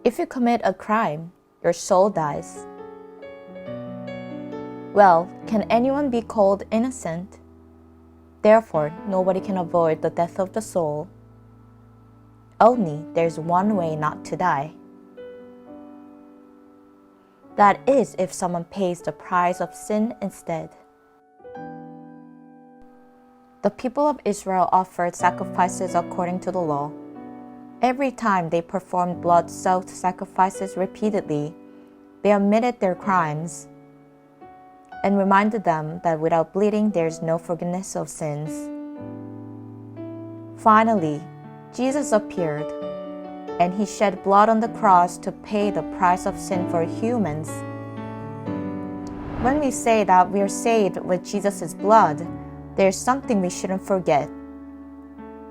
If you commit a crime, your soul dies. Well, can anyone be called innocent? Therefore, nobody can avoid the death of the soul. Only there's one way not to die. That is if someone pays the price of sin instead. The people of Israel offered sacrifices according to the law. Every time they performed blood-soaked sacrifices repeatedly, they admitted their crimes and reminded them that without bleeding there is no forgiveness of sins. Finally, Jesus appeared, and he shed blood on the cross to pay the price of sin for humans. When we say that we are saved with Jesus' blood, there's something we shouldn't forget.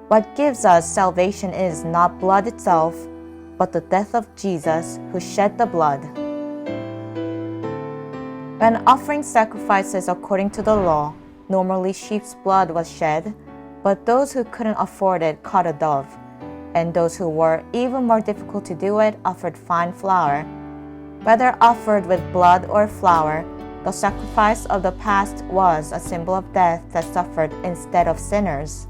What gives us salvation is not blood itself, but the death of Jesus who shed the blood. When offering sacrifices according to the law, normally sheep's blood was shed, but those who couldn't afford it cut a dove, and those who were even more difficult to do it offered fine flour. Whether offered with blood or flour, the sacrifice of the past was a symbol of death that suffered instead of sinners.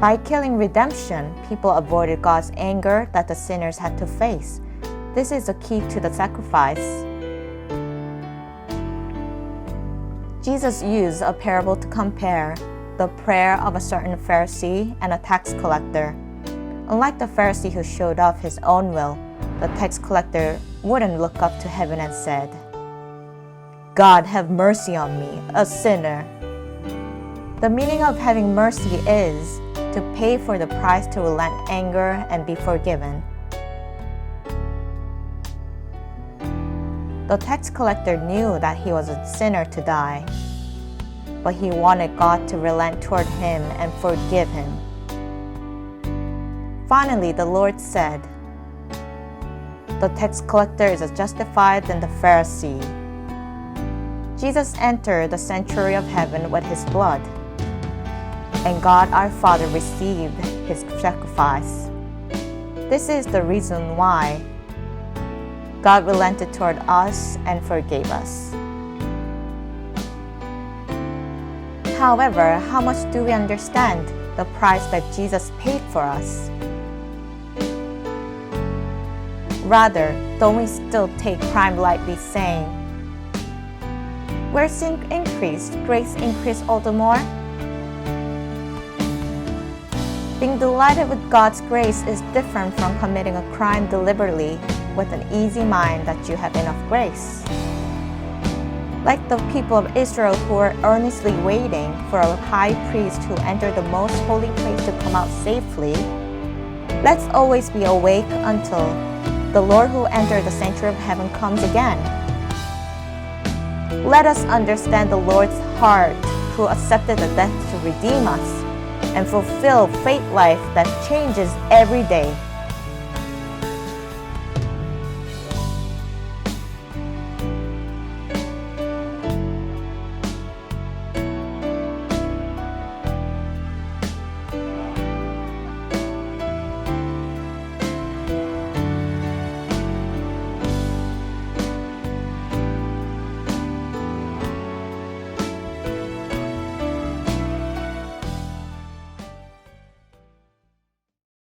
By killing redemption, people avoided God's anger that the sinners had to face. This is the key to the sacrifice. Jesus used a parable to compare the prayer of a certain Pharisee and a tax collector. Unlike the Pharisee who showed off his own will, the tax collector wouldn't look up to heaven and said, "God, have mercy on me, a sinner." The meaning of having mercy is to pay for the price to relent anger and be forgiven. The tax collector knew that he was a sinner to die, but he wanted God to relent toward him and forgive him. Finally, the Lord said, "The tax collector is justified than the Pharisee." Jesus entered the sanctuary of heaven with his blood, and God our Father received his sacrifice. This is the reason why God relented toward us and forgave us. However, how much do we understand the price that Jesus paid for us? Rather, don't we still take crime lightly, saying, "Where sin increased, grace increased all the more"? Being delighted with God's grace is different from committing a crime deliberately with an easy mind that you have enough grace. Like the people of Israel who were earnestly waiting for a high priest who entered the most holy place to come out safely, let's always be awake until the Lord who entered the sanctuary of heaven comes again. Let us understand the Lord's heart who accepted the death to redeem us and fulfill faith life that changes every day.